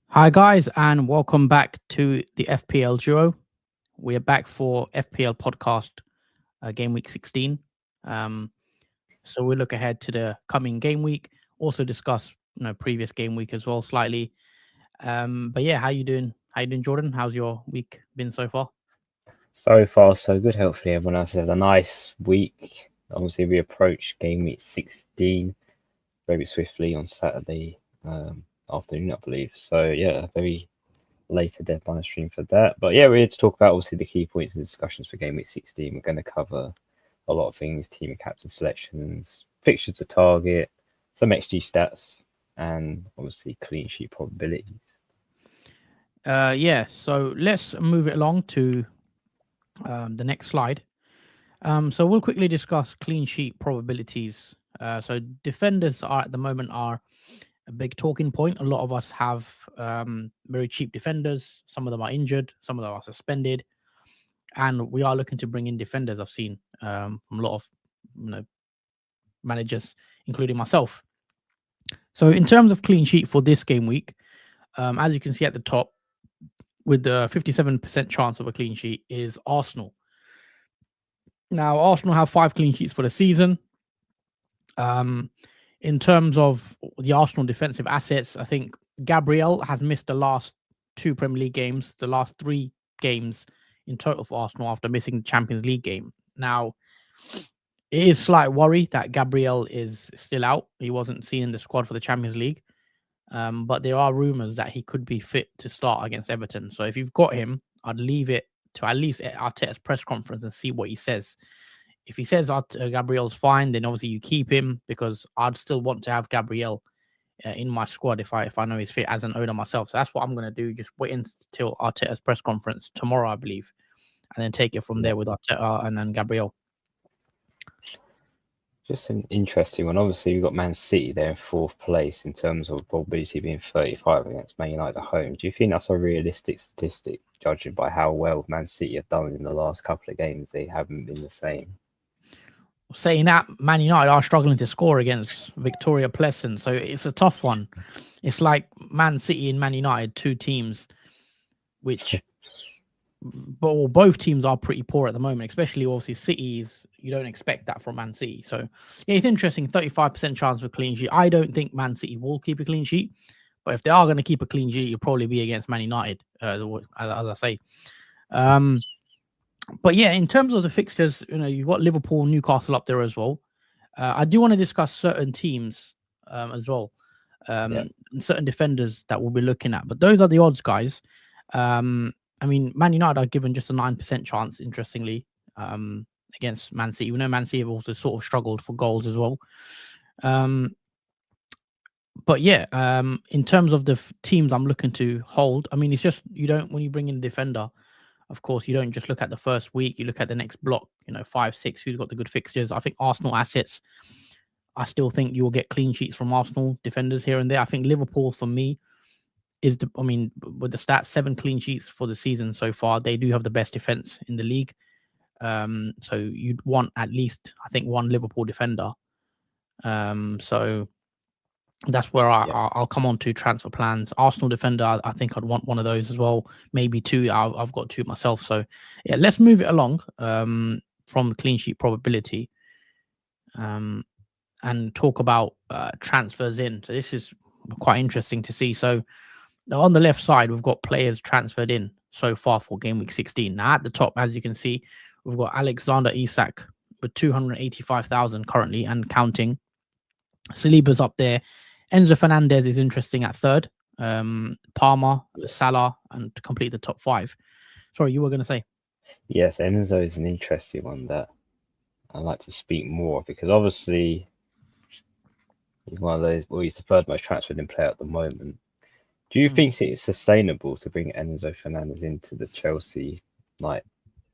Hi, guys, and welcome back to the FPL Duo. We are back for FPL podcast game week 16. Um, so we'll look ahead to the coming game week, also discuss previous game week as well slightly. But yeah, how you doing? How you doing, Jordan? How's your week been so far? So far, so good. Hopefully, everyone else has a nice week. Obviously, we approach game week 16 very swiftly on Saturday afternoon, I believe. So, yeah, very later deadline stream for that. But yeah, we're here to talk about obviously the key points and discussions for game week 16. We're going to cover a lot of things: team and captain selections, fixtures to target, some XG stats, and obviously clean sheet probabilities. Yeah, so let's move it along to the next slide. So we'll quickly discuss clean sheet probabilities. So defenders are at the moment are a big talking point. A lot of us have very cheap defenders. Some of them are injured. Some of them are suspended, and we are looking to bring in defenders. I've seen from a lot of managers, including myself. So in terms of clean sheet for this game week, as you can see at the top, with the 57% chance of a clean sheet is Arsenal. Now, Arsenal have 5 clean sheets for the season. In terms of the Arsenal defensive assets, I think Gabriel has missed the last 2 Premier League games, the last 3 games in total for Arsenal after missing the Champions League game. Now, it is slight worry that Gabriel is still out. He wasn't seen in the squad for the Champions League. But there are rumours that he could be fit to start against Everton. So if you've got him, I'd leave it to at least Arteta's press conference and see what he says. If he says Gabriel's fine, then obviously you keep him, because I'd still want to have Gabriel in my squad if I know he's fit as an owner myself. So that's what I'm going to do. Just wait until Arteta's press conference tomorrow, I believe, and then take it from there with Arteta and then Gabriel. Just an interesting one. Obviously, we've got Man City there in 4th place in terms of probability being 35 against Man United at home. Do you think that's a realistic statistic, judging by how well Man City have done in the last couple of games? They haven't been the same. Saying that, Man United are struggling to score against Victoria Pleasant, so it's a tough one. It's like Man City and Man United, 2 teams which both teams are pretty poor at the moment, especially obviously City's. You don't expect that from Man City. So yeah, it's interesting. 35% chance for clean sheet. I don't think Man City will keep a clean sheet, but if they are going to keep a clean sheet, it'll probably be against Man United, as I say. But yeah, in terms of the fixtures, you've got Liverpool, Newcastle up there as well. I do want to discuss certain teams as well, and certain defenders that we'll be looking at. But those are the odds, guys. I mean, Man United are given just a 9% chance, interestingly, against Man City. We know Man City have also sort of struggled for goals as well. But yeah, in terms of the teams I'm looking to hold, I mean, it's just when you bring in a defender, of course, you don't just look at the first week, you look at the next block, 5, 6, who's got the good fixtures. I think Arsenal assets, I still think you will get clean sheets from Arsenal defenders here and there. I think Liverpool, for me, with the stats, 7 clean sheets for the season so far. They do have the best defense in the league. So you'd want at least, I think, 1 Liverpool defender. So that's where I'll come on to transfer plans. Arsenal defender, I think I'd want one of those as well. Maybe 2. I've got 2 myself. So yeah, let's move it along from the clean sheet probability and talk about transfers in. So this is quite interesting to see. So on the left side, we've got players transferred in so far for game week 16. Now at the top, as you can see, we've got Alexander Isak with 285,000 currently and counting. Saliba's up there. Enzo Fernandez is interesting at 3rd. Palmer, Salah, and to complete the top 5. Sorry, you were going to say? Yes, Enzo is an interesting one that I'd like to speak more, because obviously he's one of those, he's the 3rd most transferred in player at the moment. Do you think it's sustainable to bring Enzo Fernandez into the Chelsea,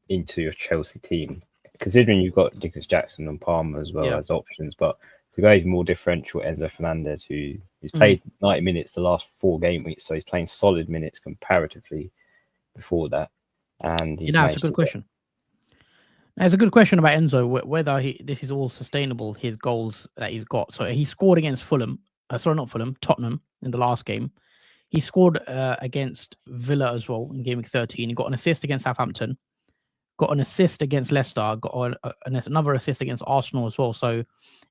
into your Chelsea team, considering you've got Nicholas Jackson and Palmer as well as options, but to go even more differential, Enzo Fernandez, who's played 90 minutes the last 4 game weeks, so he's playing solid minutes comparatively before that. And he's it's a good question. It's a good question about Enzo, whether this is all sustainable, his goals that he's got. So he scored against Fulham sorry, not Fulham, Tottenham in the last game. He scored against Villa as well in Gameweek 13. He got an assist against Southampton, got an assist against Leicester, got another assist against Arsenal as well. So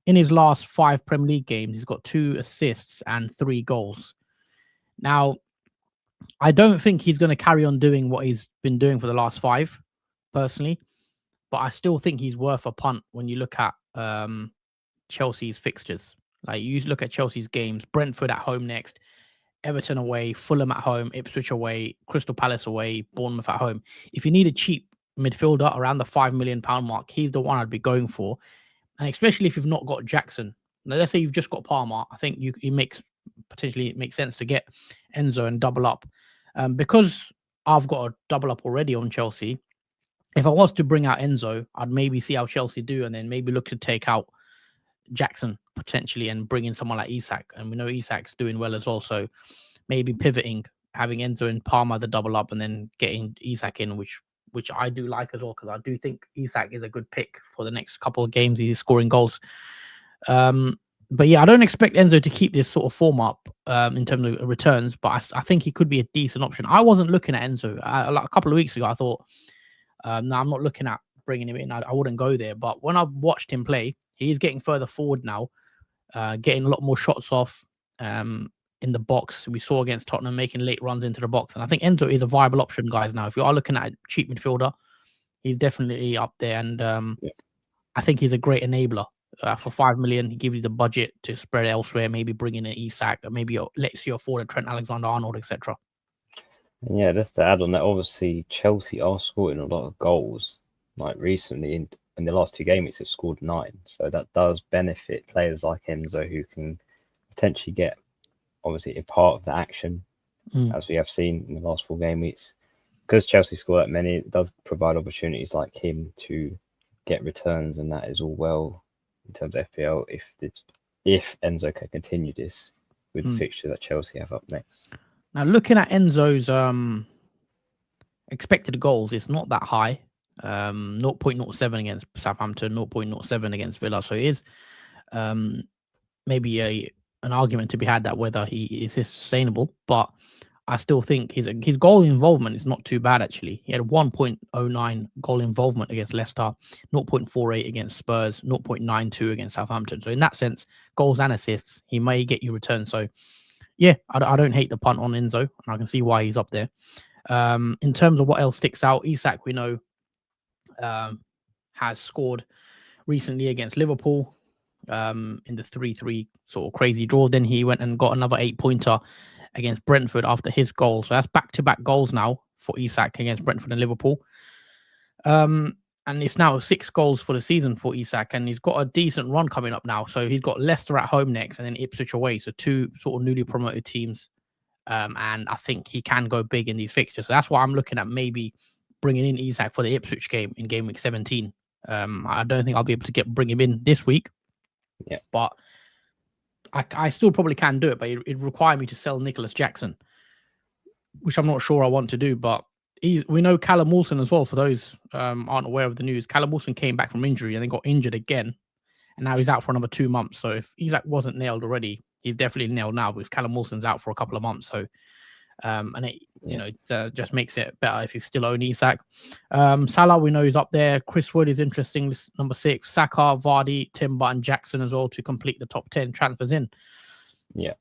in his last 5 Premier League games, he's got 2 assists and 3 goals. Now, I don't think he's going to carry on doing what he's been doing for the last 5, personally, but I still think he's worth a punt when you look at Chelsea's fixtures. Like, you look at Chelsea's games: Brentford at home next, Everton away, Fulham at home, Ipswich away, Crystal Palace away, Bournemouth at home. If you need a cheap midfielder around the £5 million mark, he's the one I'd be going for. And especially if you've not got Jackson. Now, let's say you've just got Palmer, I think it makes sense to get Enzo and double up. Because I've got a double up already on Chelsea, if I was to bring out Enzo, I'd maybe see how Chelsea do and then maybe look to take out Jackson potentially and bring in someone like Isak. And we know Isak's doing well as well. So maybe pivoting, having Enzo and Palmer the double up and then getting Isak in, which I do like as well, because I do think Isak is a good pick for the next couple of games. He's scoring goals. But yeah, I don't expect Enzo to keep this sort of form up in terms of returns, but I think he could be a decent option. I wasn't looking at Enzo. Like a couple of weeks ago, I thought, no, I'm not looking at bringing him in. I wouldn't go there. But when I've watched him play, he's getting further forward now, getting a lot more shots off in the box. We saw against Tottenham making late runs into the box. And I think Enzo is a viable option, guys, now. If you are looking at a cheap midfielder, he's definitely up there. And I think he's a great enabler. For 5 million, he gives you the budget to spread elsewhere, maybe bring in an Isak, or maybe lets you afford a Trent Alexander-Arnold, etc. Yeah, just to add on that, obviously Chelsea are scoring a lot of goals. Like recently, in the last 2 games, they've scored 9. So that does benefit players like Enzo, who can potentially get, obviously, a part of the action, as we have seen in the last 4 game weeks. Because Chelsea score that many, it does provide opportunities like him to get returns, and that is all well in terms of FPL if Enzo can continue this with the fixture that Chelsea have up next. Now, looking at Enzo's expected goals, it's not that high. 0.07 against Southampton, 0.07 against Villa. So it is maybe an argument to be had that whether he is sustainable, but I still think his goal involvement is not too bad, actually. He had 1.09 goal involvement against Leicester, 0.48 against Spurs, 0.92 against Southampton. So in that sense, goals and assists, he may get you returns. So yeah, I don't hate the punt on Enzo, and I can see why he's up there. In terms of what else sticks out, Isak, we know, has scored recently against Liverpool in the 3-3 sort of crazy draw. Then he went and got another 8-pointer against Brentford after his goal. So that's back-to-back goals now for Isak against Brentford and Liverpool. And it's now 6 goals for the season for Isak, and he's got a decent run coming up now. So he's got Leicester at home next and then Ipswich away. So 2 sort of newly promoted teams. And I think he can go big in these fixtures. So that's why I'm looking at maybe bringing in Isak for the Ipswich game in game week 17. I don't think I'll be able to bring him in this week. Yeah. But I still probably can do it, but it'd require me to sell Nicholas Jackson, which I'm not sure I want to do. But we know Callum Wilson as well, for those aren't aware of the news. Callum Wilson came back from injury and then got injured again, and now he's out for another 2 months. So if Isak wasn't nailed already, he's definitely nailed now, because Callum Wilson's out for a couple of months. So and it just makes it better if you still own Isak. Salah, we know he's up there. Chris Wood is interesting, number 6. Saka, Vardy, Timber, and Jackson as well to complete the top 10 transfers in. Yeah.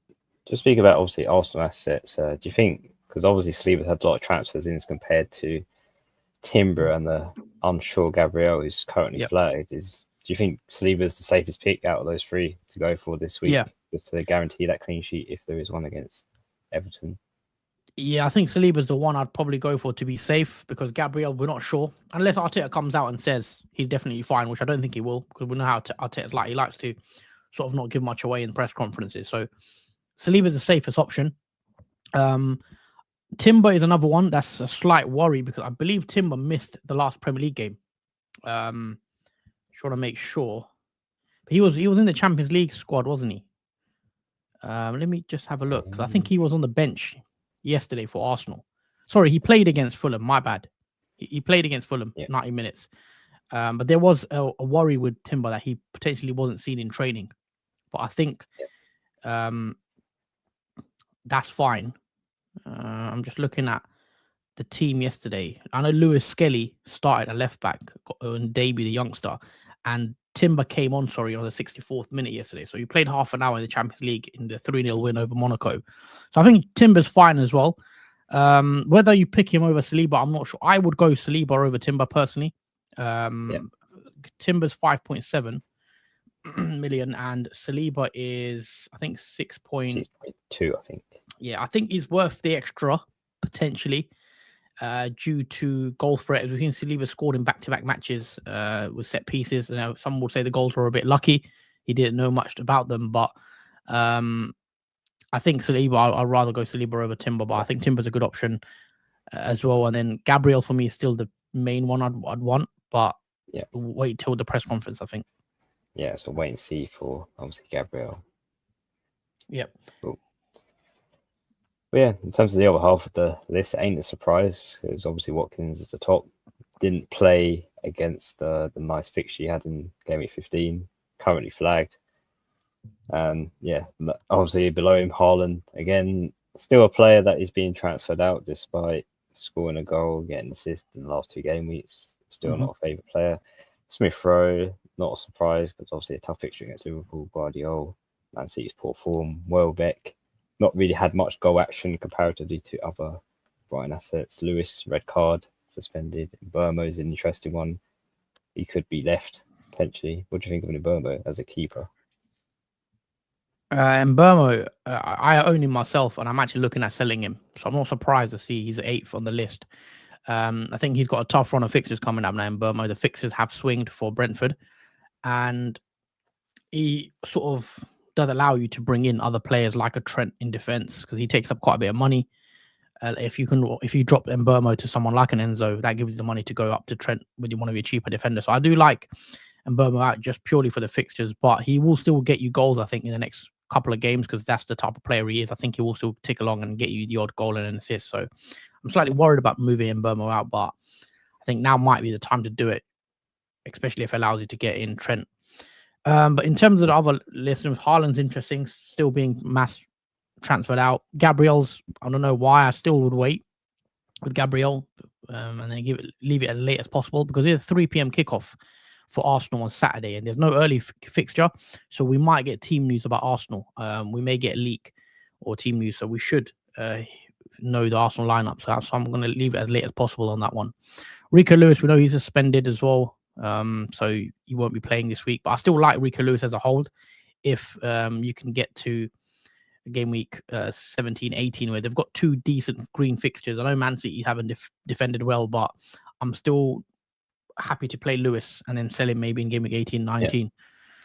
To speak about, obviously, Arsenal assets, do you think, because obviously Sleeper's had a lot of transfers in as compared to Timber and the unsure Gabriel who's currently flagged, do you think Sleeper's the safest pick out of those 3 to go for this week? Yeah. Just to guarantee that clean sheet if there is one against Everton? Yeah, I think Saliba's the one I'd probably go for to be safe, because Gabriel, we're not sure. Unless Arteta comes out and says he's definitely fine, which I don't think he will, because we know how Arteta's like. He likes to sort of not give much away in press conferences. So Saliba's the safest option. Timber is another one that's a slight worry, because I believe Timber missed the last Premier League game. Trying to make sure. But he was in the Champions League squad, wasn't he? Let me just have a look, because I think he was on the bench yesterday for Arsenal. Sorry, he played against Fulham. My bad. He played against Fulham 90 minutes. But there was a worry with Timber that he potentially wasn't seen in training. But I think that's fine. I'm just looking at the team yesterday. I know Lewis Skelly started at left back and debut the youngster, and Timber came on, on the 64th minute yesterday. So he played half an hour in the Champions League in the 3-0 win over Monaco. So I think Timber's fine as well. Whether you pick him over Saliba, I'm not sure. I would go Saliba over Timber personally. Timber's 5.7 million and Saliba is, I think, 6.2. I think. Yeah, I think he's worth the extra potentially. Due to goal threat. We've seen Saliba scored in back-to-back matches with set pieces. Some will say the goals were a bit lucky. He didn't know much about them, but I think Saliba, I'd rather go Saliba over Timber, but I think Timber's a good option as well. And then Gabriel for me is still the main one I'd want, but wait till the press conference, I think. Yeah, so wait and see for obviously Gabriel. Yep. Cool. But yeah, in terms of the other half of the list, it ain't a surprise because obviously Watkins is the top. Didn't play against the nice fixture he had in Gameweek 15. Currently flagged. Obviously below him, Haaland again, still a player that is being transferred out despite scoring a goal, getting an assist in the last 2 game weeks. Still not a favourite player. Smith Rowe, not a surprise, but obviously a tough fixture against Liverpool, Guardiola, Man City's poor form, Welbeck. Not really had much goal action comparatively to other Brighton assets. Lewis, red card, suspended. Burmo's an interesting one. He could be left, potentially. What do you think of Burmo as a keeper? And Burmo, I own him myself, and I'm actually looking at selling him. So I'm not surprised to see he's 8th on the list. I think he's got a tough run of fixtures coming up now in Burmo. The fixtures have swinged for Brentford, and he sort of does allow you to bring in other players like a Trent in defense because he takes up quite a bit of money. If you drop Mbeumo to someone like an Enzo, that gives you the money to go up to Trent with one of your cheaper defenders. So I do like Mbeumo out just purely for the fixtures, but he will still get you goals, I think, in the next couple of games because that's the type of player he is. I think he will still tick along and get you the odd goal and an assist. So I'm slightly worried about moving Mbeumo out, but I think now might be the time to do it, especially if it allows you to get in Trent. But in terms of the other listeners, Haaland's interesting, still being mass transferred out. Gabriel's, I don't know why, I still would wait with Gabriel and then leave it as late as possible because it's a 3 p.m. kickoff for Arsenal on Saturday and there's no early fixture. So we might get team news about Arsenal. We may get a leak or team news. So we should know the Arsenal lineup. So I'm going to leave it as late as possible on that one. Rico Lewis, we know he's suspended as well. So he won't be playing this week, but I still like Rico Lewis as a hold if you can get to game week 17, 18, where they've got 2 decent green fixtures. I know Man City haven't defended well, but I'm still happy to play Lewis and then sell him maybe in game week 18, 19.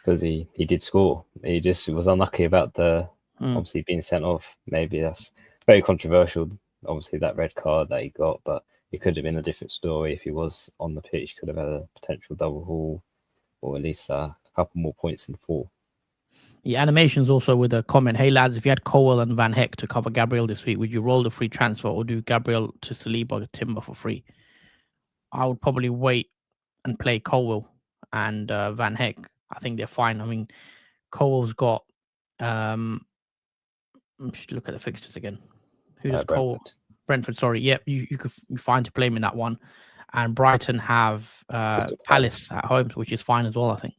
Because he did score. He just was unlucky about the obviously being sent off. Maybe that's very controversial. Obviously that red card that he got, but it could have been a different story if he was on the pitch. Could have had a potential double haul or at least a couple more points in 4. Yeah, animations also with a comment. Hey lads, if you had Cowell and Van Heck to cover Gabriel this week, would you roll the free transfer or do Gabriel to Saliba or Timber for free? I would probably wait and play Cowell and Van Heck. I think they're fine. I mean, Cowell's got should look at the fixtures again. Who does Cowell? Brentford, sorry. Yep, you could fine to play him in that one. And Brighton have Palace at home, which is fine as well, I think.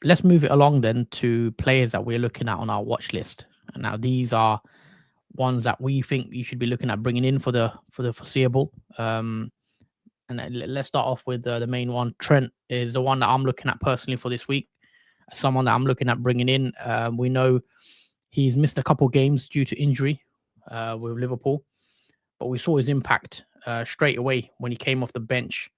Let's move it along then to players that we're looking at on our watch list. And now these are ones that we think you should be looking at bringing in for the foreseeable. And let's start off with the main one. Trent is the one that I'm looking at personally for this week. Someone that I'm looking at bringing in. We know he's missed a couple games due to injury with Liverpool, but we saw his impact straight away when he came off the bench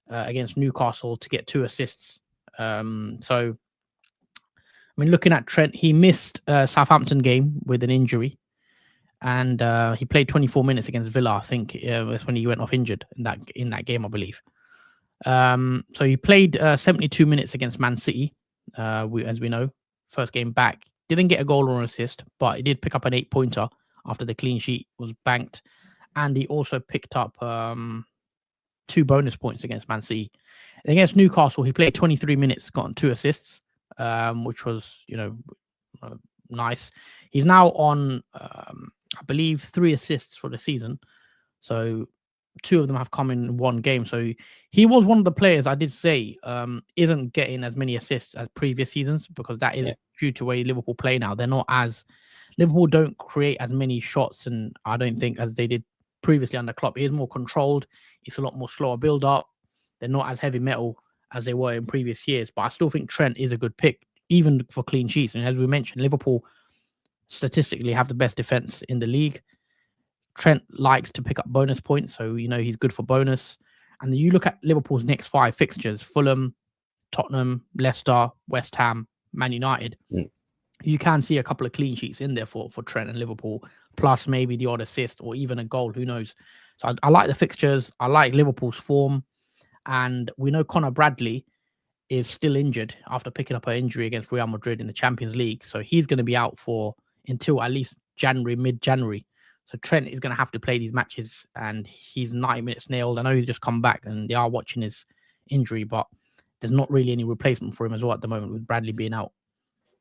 against Newcastle to get 2 assists. So, I mean, looking at Trent, he missed Southampton game with an injury, and he played 24 minutes against Villa. I think that's when he went off injured in that game, I believe. So he played 72 minutes against Man City, as we know, first game back. Didn't get a goal or an assist, but he did pick up an 8-pointer after the clean sheet was banked, and he also picked up 2 2 bonus points against Man City. Against Newcastle, he played 23 minutes, got 2 assists, which was, nice. He's now on, I believe, 3 assists for the season. So 2 of them have come in one game. So he was one of the players I did say isn't getting as many assists as previous seasons, because that is due to way Liverpool play now. Liverpool don't create as many shots, and I don't think, as they did previously under Klopp. It is more controlled. It's a lot more slower build up. They're not as heavy metal as they were in previous years. But I still think Trent is a good pick, even for clean sheets. And as we mentioned, Liverpool statistically have the best defense in the league. Trent likes to pick up bonus points, so he's good for bonus. And then you look at Liverpool's next 5 fixtures: Fulham, Tottenham, Leicester, West Ham, Man United. You can see a couple of clean sheets in there for Trent and Liverpool, plus maybe the odd assist or even a goal. Who knows? So I like the fixtures. I like Liverpool's form. And we know Conor Bradley is still injured after picking up an injury against Real Madrid in the Champions League. So he's going to be out until at least mid-January. So Trent is going to have to play these matches, and he's 90 minutes nailed. I know he's just come back and they are watching his injury, but there's not really any replacement for him as well at the moment, with Bradley being out.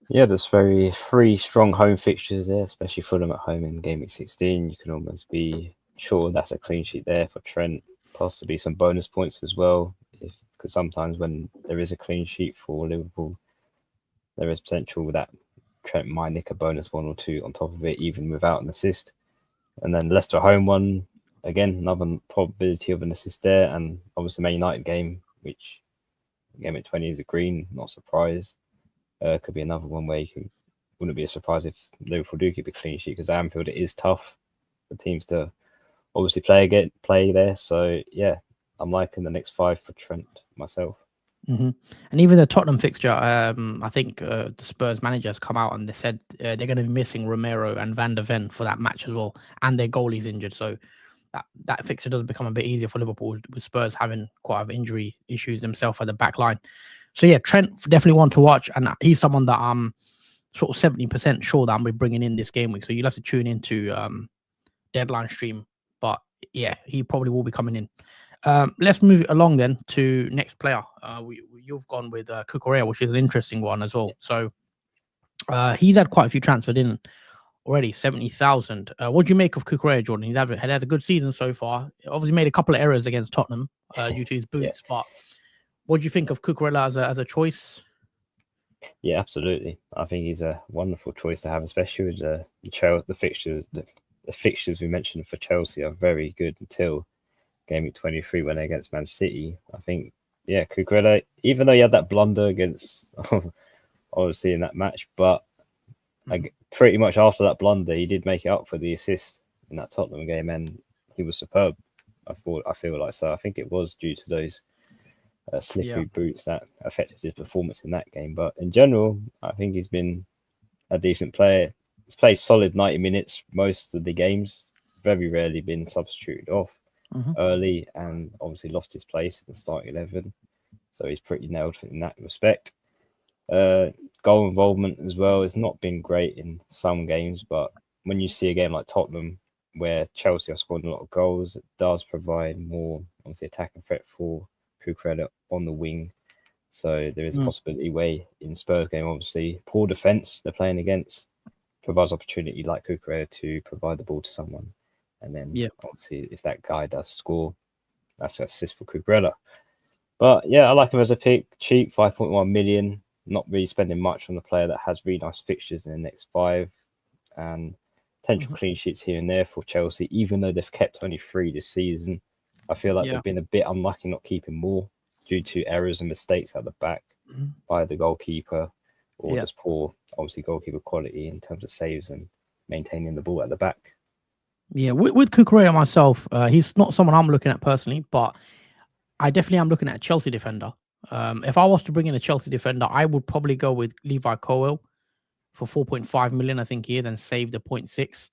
Yeah, there's 3 strong home fixtures there, especially Fulham at home in Gameweek 16. You can almost be sure that's a clean sheet there for Trent, possibly some bonus points as well, because sometimes when there is a clean sheet for Liverpool, there is potential that Trent might nick a bonus 1 or 2 on top of it, even without an assist. And then Leicester home one, again, another probability of an assist there. And obviously Man United game, which game at 20 is a green, not a surprise. Could be another one where wouldn't be a surprise if Liverpool do keep a clean sheet, because Anfield, it is tough for teams to obviously play there. So yeah, I'm liking the next 5 for Trent myself. And even the Tottenham fixture, I think the Spurs manager has come out and they said they're going to be missing Romero and Van der Ven for that match as well, and their goalie's injured. So that fixture does become a bit easier for Liverpool, with Spurs having quite a injury issues themselves at the back line. So yeah, Trent definitely one to watch, and he's someone that I'm sort of 70% sure that I'm be bringing in this game week. So you'll have to tune into deadline stream, but yeah, he probably will be coming in. Let's move along then to next player. You've gone with Cucurella, which is an interesting one as well. So he's had quite a few transferred in already, 70,000. What do you make of Cucurella, Jordan? He's had a good season so far. Obviously made a couple of errors against Tottenham due to his boots, but what do you think of Cucurella as a choice? Yeah, absolutely. I think he's a wonderful choice to have, especially with the fixtures. The fixtures we mentioned for Chelsea are very good until Game 23 when they're against Man City. I think, Cucurella, even though he had that blunder against, obviously in that match, but pretty much after that blunder, he did make it up for the assist in that Tottenham game, and he was superb. I feel like so. I think it was due to those slippery boots that affected his performance in that game. But in general, I think he's been a decent player. He's played solid 90 minutes most of the games, very rarely been substituted off early, and obviously lost his place in the starting 11. So he's pretty nailed in that respect. Goal involvement as well has not been great in some games, but when you see a game like Tottenham where Chelsea are scoring a lot of goals, it does provide more, obviously, attacking threat for Cucurella on the wing. So there is a possibility where in Spurs game, obviously, poor defence they're playing against provides opportunity like Cucurella to provide the ball to someone. And then obviously if that guy does score, that's an assist for Cucurella. But yeah, I like him as a pick. Cheap, 5.1 million. Not really spending much on the player that has really nice fixtures in the next 5. And potential clean sheets here and there for Chelsea, even though they've kept only 3 this season. I feel like they've been a bit unlucky not keeping more due to errors and mistakes at the back by the goalkeeper, or just poor, obviously, goalkeeper quality in terms of saves and maintaining the ball at the back. Yeah, with Cucurella myself, he's not someone I'm looking at personally, but I definitely am looking at a Chelsea defender. If I was to bring in a Chelsea defender, I would probably go with Levi Colwill for 4.5 million, I think he is, and save the 0.6.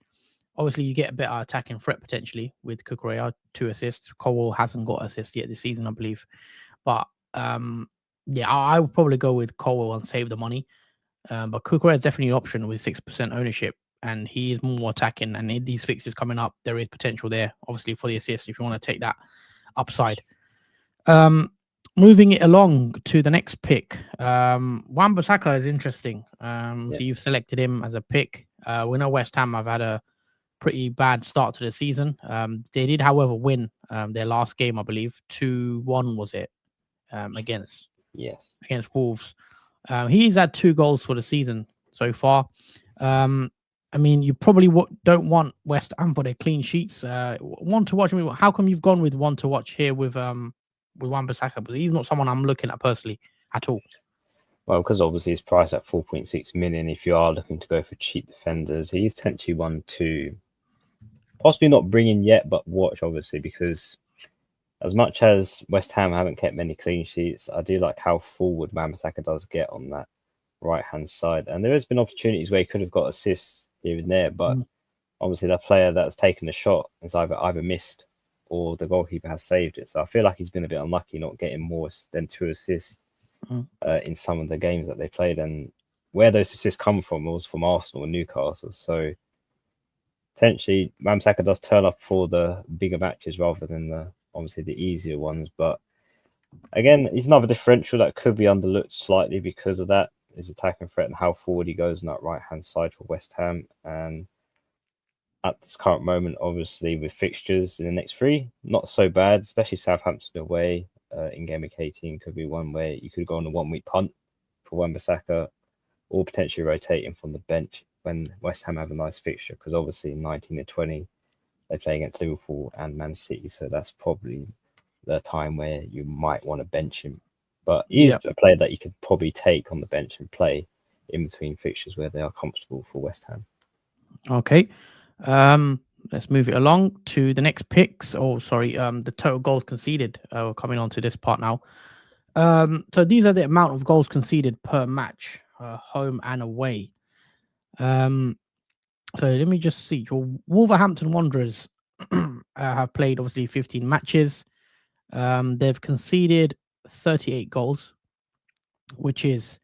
Obviously, you get a better attacking threat potentially with Cucurella, 2 assists. Colwill hasn't got assists yet this season, I believe. But I would probably go with Colwill and save the money. But Cucurella is definitely an option with 6% ownership, and he is more attacking. And in these fixtures coming up, there is potential there, obviously, for the assist if you want to take that upside. Moving it along to the next pick. Wan-Bissaka is interesting. So you've selected him as a pick. We know West Ham have had a pretty bad start to the season. They did, however, win their last game, I believe. 2-1 was it? Against Wolves. He's had 2 goals for the season so far. I mean, you probably don't want West Ham for their clean sheets. One to watch. I mean, how come you've gone with one to watch here with Wan-Bissaka? But he's not someone I'm looking at personally at all. Well, because obviously he's priced at 4.6 million. If you are looking to go for cheap defenders, he's potentially one to possibly not bring in yet, but watch obviously, because as much as West Ham haven't kept many clean sheets, I do like how forward Wan-Bissaka does get on that right-hand side. And there has been opportunities where he could have got assists here and there, but obviously the player that's taken the shot has either missed or the goalkeeper has saved it. So I feel like he's been a bit unlucky not getting more than 2 assists in some of the games that they played. And where those assists come from was from Arsenal and Newcastle. So potentially Wan-Bissaka does turn up for the bigger matches rather than obviously the easier ones. But again, he's another differential that could be underlooked slightly because of that, his attacking threat and how forward he goes on that right-hand side for West Ham. And at this current moment, obviously, with fixtures in the next 3, not so bad, especially Southampton away in Game Week 18 could be one where you could go on a 1-week punt for Wan-Bissaka or potentially rotating from the bench when West Ham have a nice fixture, because obviously in 19 and 20, they play against Liverpool and Man City, so that's probably the time where you might want to bench him. But he's a player that you could probably take on the bench and play in between fixtures where they are comfortable for West Ham. Okay. Let's move it along to the next picks. The total goals conceded. We're coming on to this part now. So these are the amount of goals conceded per match, home and away. So let me just see. Wolverhampton Wanderers have played obviously 15 matches. They've conceded 38 goals, which is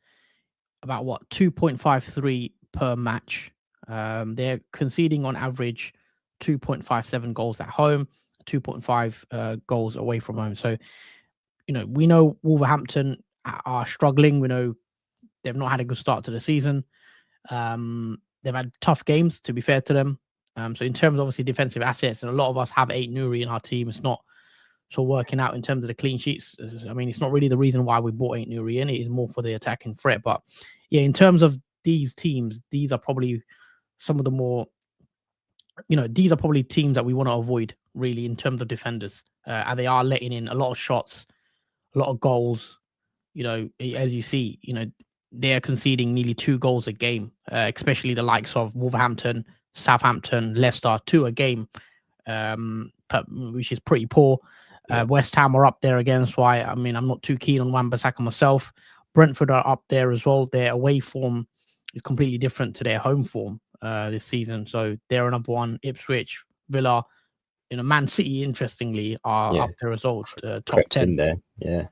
about 2.53 per match. They're conceding on average 2.57 goals at home, 2.5 goals away from home. So, we know Wolverhampton are struggling. We know they've not had a good start to the season. They've had tough games, to be fair to them. So in terms of obviously defensive assets, and a lot of us have Ait-Nouri in our team, it's not sort of working out in terms of the clean sheets. I mean, it's not really the reason why we bought Ait-Nouri in. It is more for the attacking threat. But yeah, in terms of these teams, these are probably some of the more, these are probably teams that we want to avoid really in terms of defenders. And they are letting in a lot of shots, a lot of goals. As you see, they're conceding nearly 2 goals a game, especially the likes of Wolverhampton, Southampton, Leicester, 2 a game, which is pretty poor. West Ham are up there again. So I'm not too keen on Wan-Bissaka myself. Brentford are up there as well. Their away form is completely different to their home form this season. So they're another one. Ipswich, Villa, Man City, interestingly, are up there as well. Top 10 in there. Yeah.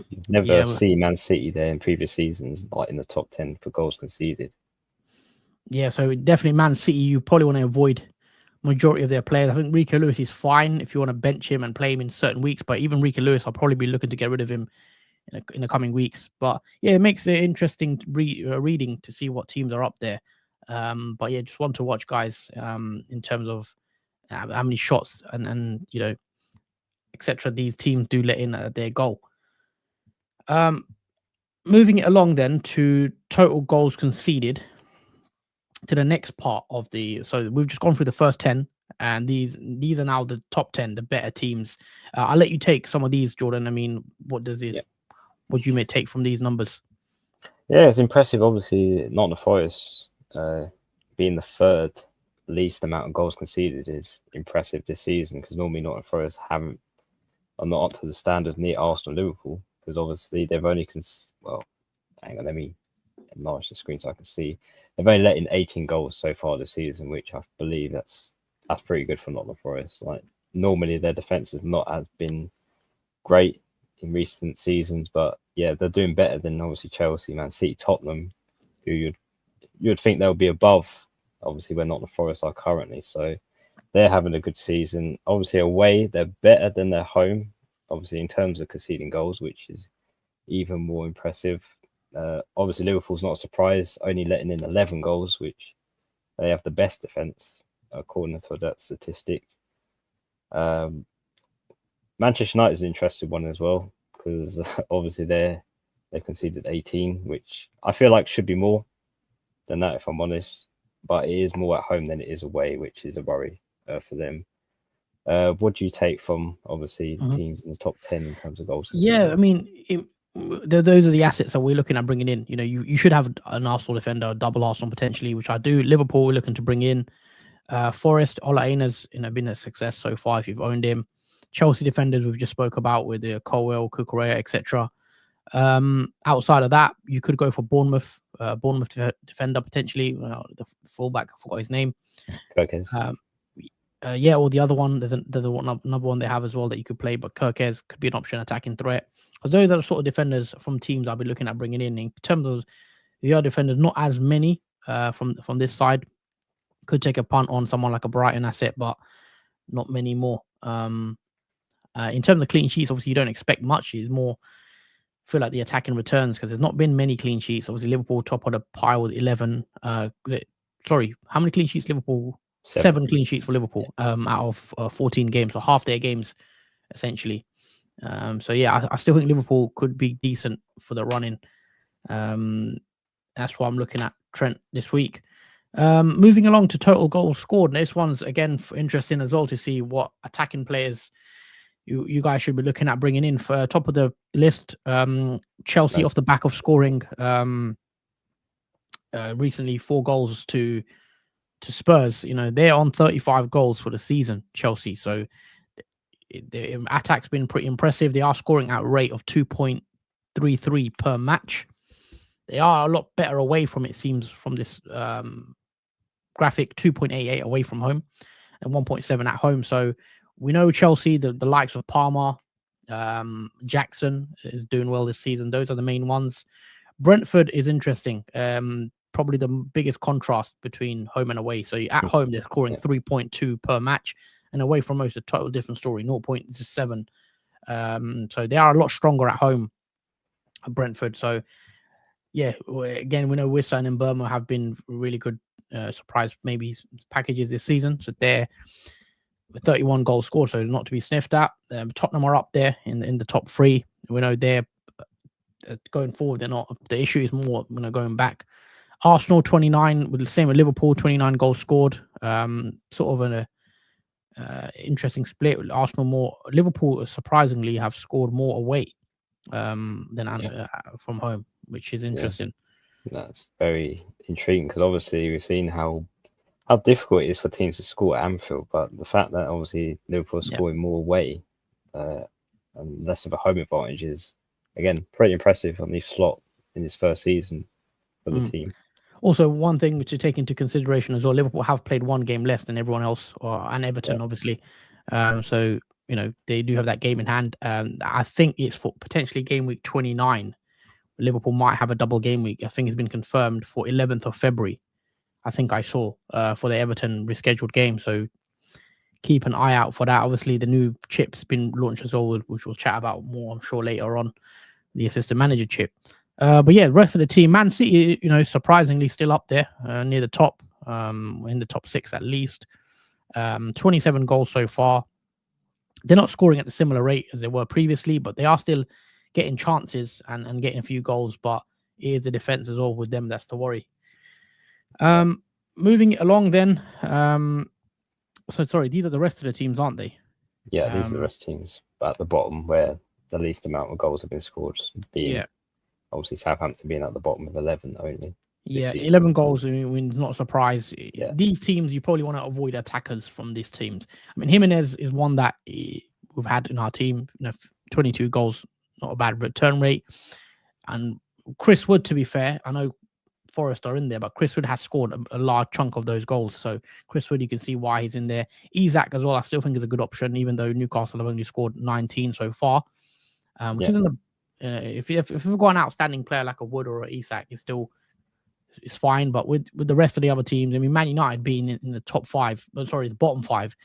You've never seen Man City there in previous seasons, like in the top 10 for goals conceded. Yeah, so definitely Man City, you probably want to avoid majority of their players. I think Rico Lewis is fine if you want to bench him and play him in certain weeks, but even Rico Lewis, I'll probably be looking to get rid of him in the coming weeks. But yeah, it makes it interesting reading to see what teams are up there. But yeah, just want to watch, guys, in terms of how many shots and etc. these teams do let in their goal. Moving it along then to total goals conceded, to the next part of so we've just gone through the first 10, and these are now the top 10, the better teams. I'll let you take some of these, Jordan. I mean, what do you may take from these numbers? Yeah, it's impressive. Obviously, Nottingham Forest being the 3rd least amount of goals conceded is impressive this season, because normally Nottingham Forest are not up to the standard near Arsenal, Liverpool, because obviously they've only hang on, let me enlarge the screen so I can see. They've only let in 18 goals so far this season, which I believe that's pretty good for Nottingham Forest. Like, normally their defense has not as been great in recent seasons, but yeah, they're doing better than obviously Chelsea, Man City, Tottenham, who you'd think they'll be above, obviously, where Nottingham Forest are currently. So they're having a good season. Obviously away, they're better than their home. obviously in terms of conceding goals, which is even more impressive. Obviously, Liverpool's not a surprise, only letting in 11 goals, which they have the best defence according to that statistic. Manchester United is an interesting one as well because obviously they've conceded 18, which I feel like should be more than that if I'm honest. But it is more at home than it is away, which is a worry for them. What do you take from obviously teams in the top 10 in terms of goals? Yeah, I mean, those are the assets that we're looking at bringing in. You know, you should have an Arsenal defender, a double Arsenal potentially, which I do. Liverpool, we're looking to bring in. Forest, Ola Aina's been a success so far if you've owned him. Chelsea defenders we've just spoke about with the Colwell, Kukurea, etc. Outside of that, you could go for Bournemouth defender potentially. The fullback, I forgot his name. Kirkes. Yeah, or the other one, another one they have as well that you could play, but Kirkes could be an option, attacking threat. Because those are the sort of defenders from teams I'll be looking at bringing in. In terms of the other defenders, not as many from this side. Could take a punt on someone like a Brighton asset, but not many more. In terms of clean sheets, obviously you don't expect much. It's more feel like the attacking returns because there's not been many clean sheets. Obviously Liverpool top of the pile with 11. Sorry, how many clean sheets Liverpool? 7 clean sheets for Liverpool out of 14 games, so half their games essentially. So yeah, I still think Liverpool could be decent for the running. That's why I'm looking at Trent this week. Moving along to total goals scored. This one's again interesting as well to see what attacking players you guys should be looking at bringing in for top of the list. Chelsea off the back of scoring recently 4 goals to Spurs. You know, they're on 35 goals for the season, Chelsea. So the attack's been pretty impressive. They are scoring at a rate of 2.33 per match. They are a lot better away from, it seems, from this graphic, 2.88 away from home and 1.7 at home. So we know Chelsea, the likes of Palmer, Jackson is doing well this season. Those are the main ones. Brentford is interesting. Probably the biggest contrast between home and away. So at home, they're scoring 3.2 per match, and away from most, a total different story, 0.7. So they are a lot stronger at home, Brentford. So yeah, again, we know Wissa and Burma have been really good surprise maybe packages this season. So they're 31 goals scored, so not to be sniffed at. Tottenham are up there in the top 3. We know they're going forward. They're not. The issue is more going back. Arsenal 29, with the same with Liverpool, 29 goals scored. Sort of an interesting split. Arsenal more. Liverpool surprisingly have scored more away than from home, which is interesting. Yeah. That's very intriguing because obviously we've seen how difficult it is for teams to score at Anfield, but the fact that obviously Liverpool are scoring more away and less of a home advantage is again pretty impressive on this slot in his first season for the team. Also, one thing to take into consideration as well, Liverpool have played 1 game less than everyone else, and Everton, obviously. So, they do have that game in hand. I think it's for potentially game week 29. Liverpool might have a double game week. I think it's been confirmed for 11th of February. I think I saw for the Everton rescheduled game. So keep an eye out for that. Obviously, the new chip's been launched as well, which we'll chat about more, I'm sure, later on, the assistant manager chip. But yeah, the rest of the team, Man City, surprisingly still up there near the top, in the top 6 at least. 27 goals so far. They're not scoring at the similar rate as they were previously, but they are still getting chances and getting a few goals. But it is the defense as well with them that's the worry. Moving along then. So sorry, these are the rest of the teams, aren't they? Yeah, these are the rest of teams, but at the bottom where the least amount of goals have been scored, being obviously Southampton being at the bottom with 11 only. Yeah, 11 goals. I mean, not a surprise. Yeah. These teams, you probably want to avoid attackers from these teams. I mean, Jimenez is one that we've had in our team. 22 goals, not a bad return rate. And Chris Wood, to be fair, I know Forest are in there, but Chris Wood has scored a large chunk of those goals. So Chris Wood, you can see why he's in there. Isak as well, I still think is a good option, even though Newcastle have only scored 19 so far, which isn't a. If we've got an outstanding player like a Wood or an Isak, it's fine. But with the rest of the other teams, I mean, Man United being in the top 5, the bottom 5,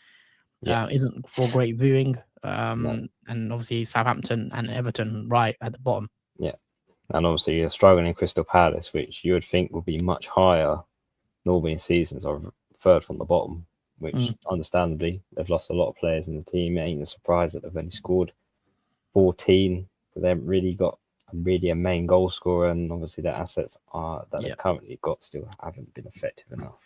isn't for great viewing. and obviously Southampton and Everton right at the bottom. Yeah, and obviously you're struggling in Crystal Palace, which you would think would be much higher normally in seasons, are third from the bottom, which understandably they've lost a lot of players in the team. It ain't a surprise that they've only scored 14, but they haven't really got a main goal scorer, and obviously their assets that they've currently got still haven't been effective enough.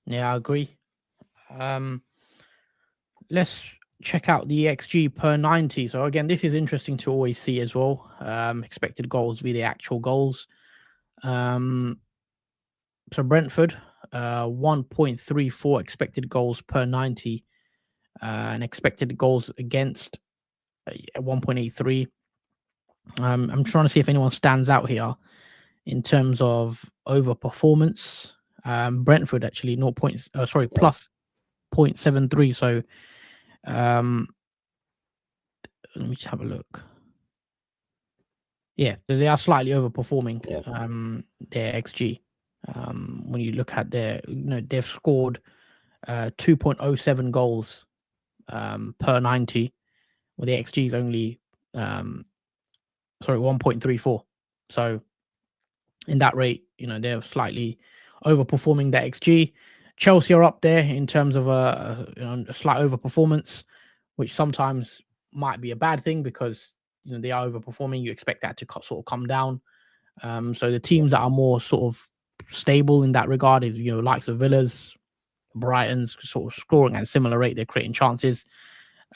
I agree. Let's check out the XG per 90. So again, this is interesting to always see as well. Expected goals be the actual goals. So Brentford, 1.34 expected goals per 90, and expected goals against 1.83. I'm trying to see if anyone stands out here in terms of overperformance. Brentford actually plus 0.73. So let me just have a look. Yeah, so they are slightly overperforming their XG. When you look at they've scored 2.07 goals per 90, well, the XG is only 1.34. So in that rate, they're slightly overperforming that XG. Chelsea are up there in terms of a slight overperformance, which sometimes might be a bad thing because they are overperforming. You expect that to sort of come down. So the teams that are more sort of stable in that regard is likes of Villa's, Brighton's sort of scoring at a similar rate. They're creating chances.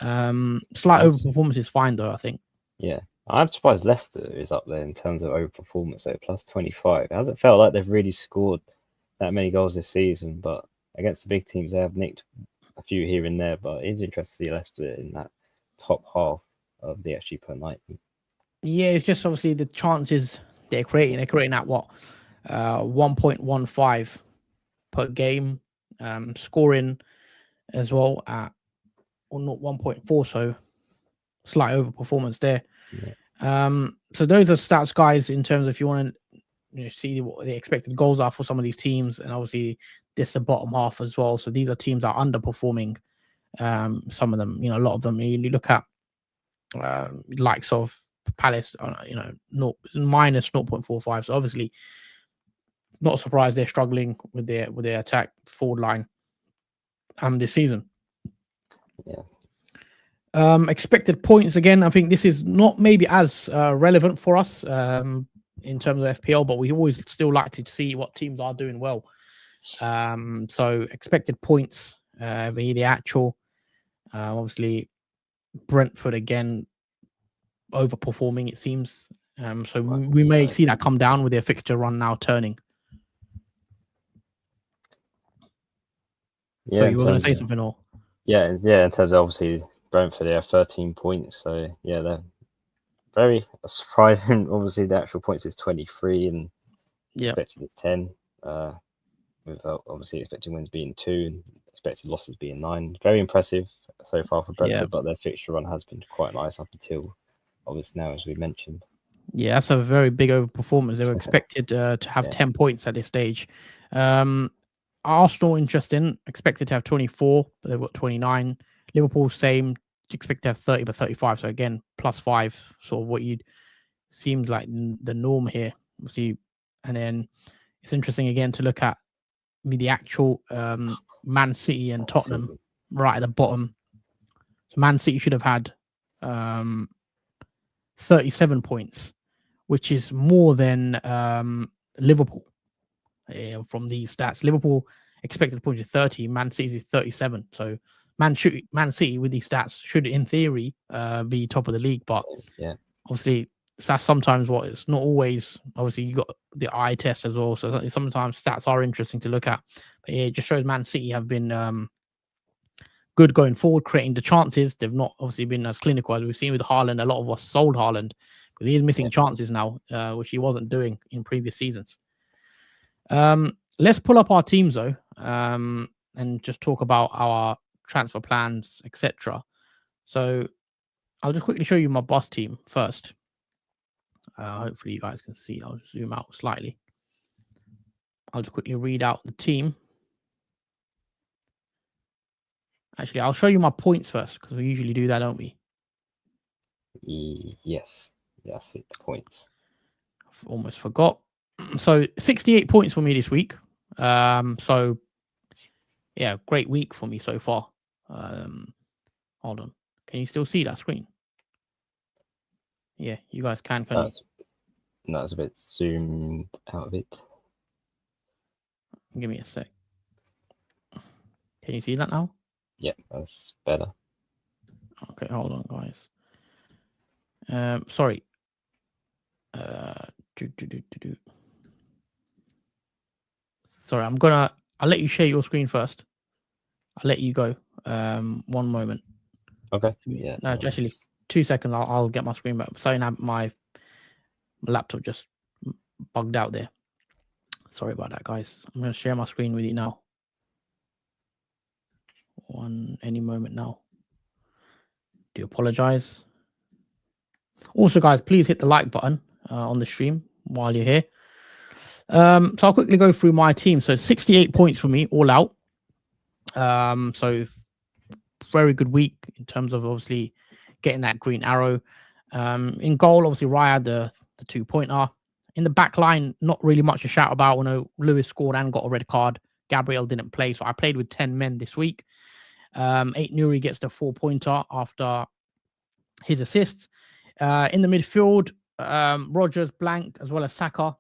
Slight overperformance is fine though, I think. Yeah, I'm surprised Leicester is up there in terms of overperformance. So plus 25. It hasn't felt like they've really scored that many goals this season, but against the big teams they have nicked a few here and there. But it is interesting to see Leicester in that top half of the XG per 90. Yeah, it's just obviously the chances they're creating. They're creating at 1.15 per game, scoring as well at not 1.4. So slight overperformance there. So those are stats, guys, in terms of if you want to see what the expected goals are for some of these teams, and obviously this is the bottom half as well. So these are teams that are underperforming. Some of them, a lot of them. You look at likes of Palace, minus 0.45. So obviously, not surprised they're struggling with their attack forward line this season. Expected points again. I think this is not maybe as relevant for us in terms of FPL, but we always still like to see what teams are doing well. So expected points, the actual, obviously Brentford again overperforming, it seems. So we may see that come down with their fixture run now turning. Yeah, so you were going to say something, or? Yeah. In terms of obviously Brentford, they have 13 points. So yeah, they're very surprising. Obviously, the actual points is 23, and expected is 10. With obviously expected wins being 2 and expected losses being 9. Very impressive so far for Brentford, but their fixture run has been quite nice up until obviously now, as we mentioned. Yeah, that's a very big overperformance. They were expected to have 10 points at this stage. Arsenal, interesting, expected to have 24, but they've got 29. Liverpool, same, expect to have 30, but 35. So again, plus 5, sort of what you'd seems like the norm here. See, and then it's interesting again to look at the actual Man City and Tottenham right at the bottom. So Man City should have had 37 points, which is more than Liverpool from these stats. Liverpool expected points of 30, Man City is 37. So Man City with these stats should, in theory, be top of the league. But obviously, that's sometimes what it's not always. Obviously, you got the eye test as well. So sometimes stats are interesting to look at. But yeah, it just shows Man City have been good going forward, creating the chances. They've not obviously been as clinical as we've seen with Haaland. A lot of us sold Haaland, but he's missing chances now, which he wasn't doing in previous seasons. Let's pull up our teams though, and just talk about our transfer plans, etc. So I'll just quickly show you my boss team first. Hopefully you guys can see. I'll zoom out slightly. I'll just quickly read out the team. Actually, I'll show you my points first because we usually do that, don't we? Yes. That's it, the points. I've almost forgot. So 68 points for me this week. So yeah, great week for me so far. Hold on. Can you still see that screen? Yeah, you guys can you? That's a bit zoomed out of it. Give me a sec. Can you see that now? Yep, that's better. Okay, hold on, guys. Sorry. Sorry, I'll let you share your screen first. I'll let you go. 1 moment. Okay. Yeah. No, actually, 2 seconds. I'll get my screen back. Sorry, now my laptop just bugged out there. Sorry about that, guys. I'm going to share my screen with you now. Any moment now. Do apologize. Also, guys, please hit the like button on the stream while you're here. So I'll quickly go through my team. So 68 points for me, all out. So very good week in terms of obviously getting that green arrow. In goal, obviously Raya the 2-pointer. In the back line, not really much to shout about. I know Lewis scored and got a red card. Gabriel didn't play, so I played with 10 men this week. 8 Nuri gets the 4-pointer after his assists. In the midfield, Rogers, Blank, as well as Saka.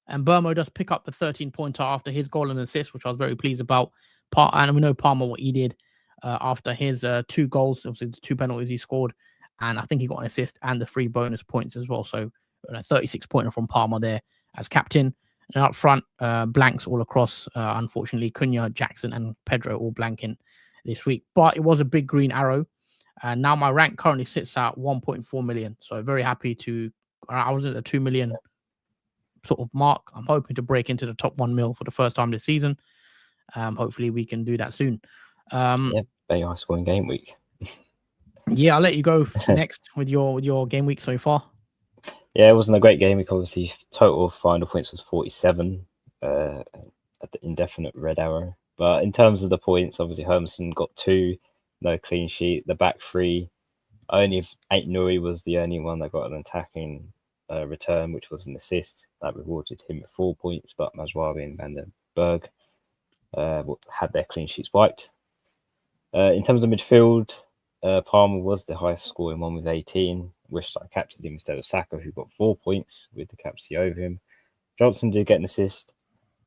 And Burmo does pick up the 13-pointer after his goal and assist, which I was very pleased about. And we know Palmer what he did after his 2 goals, obviously the 2 penalties he scored. And I think he got an assist and the 3 bonus points as well. So a 36-pointer from Palmer there as captain. And up front, blanks all across. Unfortunately, Cunha, Jackson, and Pedro all blanking this week. But it was a big green arrow. And now my rank currently sits at 1.4 million. So very happy to. I was at the 2 million sort of mark. I'm hoping to break into the top 1 mil for the first time this season. Hopefully we can do that soon. Yeah, very high scoring game week. Yeah, I'll let you go next with your game week so far. Yeah, it wasn't a great game week. Obviously, total final points was 47 at the indefinite red arrow. But in terms of the points, obviously Hermanson got 2, no clean sheet. The back 3, only 8 Nuri was the only one that got an attacking return, which was an assist that rewarded him with 4 points. But Mazraoui and Van den Berg had their clean sheets wiped. In terms of midfield, Palmer was the highest scoring one with 18. Wished I captured him instead of Saka, who got 4 points with the captaincy over him. Johnson did get an assist,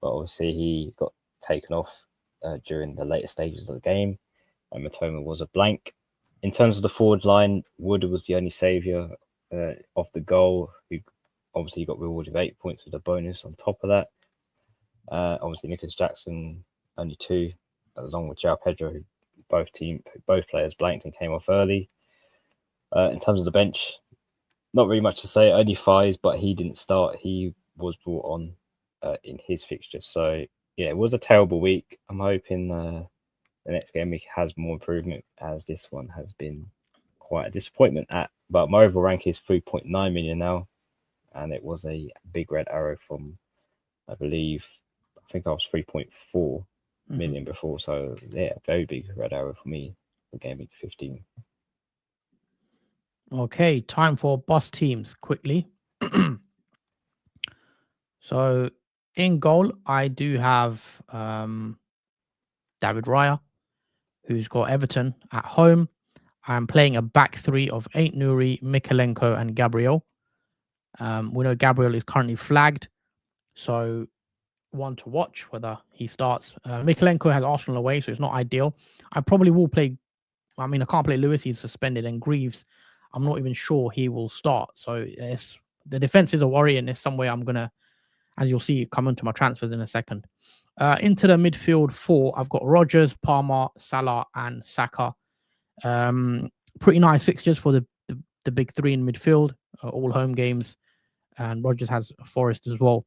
but obviously he got taken off during the later stages of the game. And Matoma was a blank. In terms of the forward line, Wood was the only saviour of the goal, who obviously got rewarded with 8 points with a bonus on top of that. Obviously, Nicholas Jackson, only 2, along with João Pedro, who both players blanked and came off early. In terms of the bench, not really much to say. Only Fies, but he didn't start. He was brought on in his fixture. So yeah, it was a terrible week. I'm hoping the next game week has more improvement, as this one has been quite a disappointment at. But my overall rank is 3.9 million now, and it was a big red arrow from, I think I was 3.4 million before. So yeah, very big red arrow for me for game week 15. Okay, time for boss teams quickly. So in goal, I do have David Raya, who's got Everton at home. I'm playing a back 3 of 8 Nuri, Mikalenko, and Gabriel. We know Gabriel is currently flagged, so one to watch whether he starts. Mikalenko has Arsenal away, so it's not ideal. I probably will play. I mean, I can't play Lewis; he's suspended, and Greaves, I'm not even sure he will start. So the defense is a worry, and there's some way I'm gonna, as you'll see, come into my transfers in a second. Into the midfield 4, I've got Rogers, Palmer, Salah, and Saka. Pretty nice fixtures for the big 3 in midfield, all home games, and Rogers has Forest as well.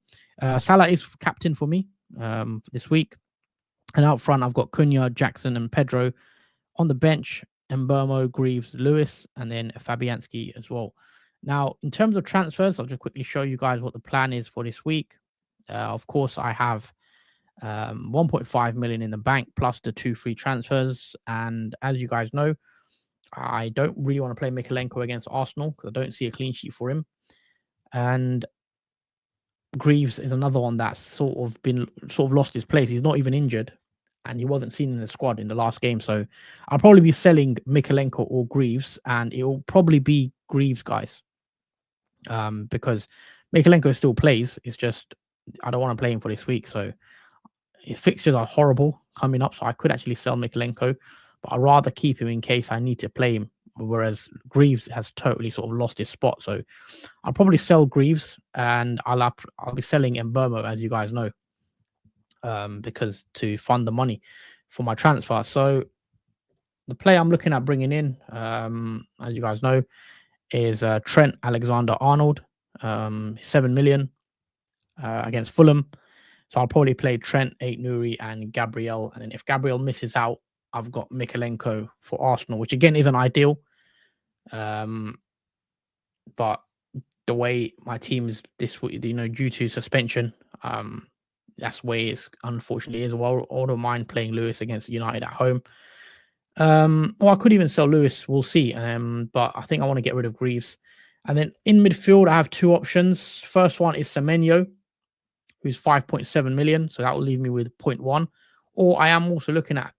Salah is captain for me this week, and out front I've got Cunha, Jackson, and Pedro. On the bench, Mbermo, Greaves, Lewis, and then Fabianski as well. Now, in terms of transfers, I'll just quickly show you guys what the plan is for this week. Of course, I have 1.5 million in the bank plus the 2 free transfers. And as you guys know, I don't really want to play Mikalenko against Arsenal because I don't see a clean sheet for him. And Greaves is another one that's sort of lost his place. He's not even injured, and he wasn't seen in the squad in the last game. So I'll probably be selling Mikalenko or Greaves, and it will probably be Greaves, guys. Because Mikalenko still plays. It's just I don't want to play him for this week. So his fixtures are horrible coming up, so I could actually sell Mikalenko, but I'd rather keep him in case I need to play him. Whereas Greaves has totally sort of lost his spot, so I'll probably sell Greaves and I'll be selling Mbermo, as you guys know, because to fund the money for my transfer. So the player I'm looking at bringing in, as you guys know, is Trent Alexander-Arnold, 7 million against Fulham. So I'll probably play Trent, Eight Nuri, and Gabriel. And then if Gabriel misses out, I've got Mikalenko for Arsenal, which again isn't ideal. But the way my team is this week, due to suspension, that's the way it's unfortunately is. Well, I don't mind playing Lewis against United at home. Or I could even sell Lewis. We'll see. But I think I want to get rid of Greaves. And then in midfield, I have 2 options. First one is Semenyo, who's 5.7 million. So that will leave me with 0.1. Or I am also looking at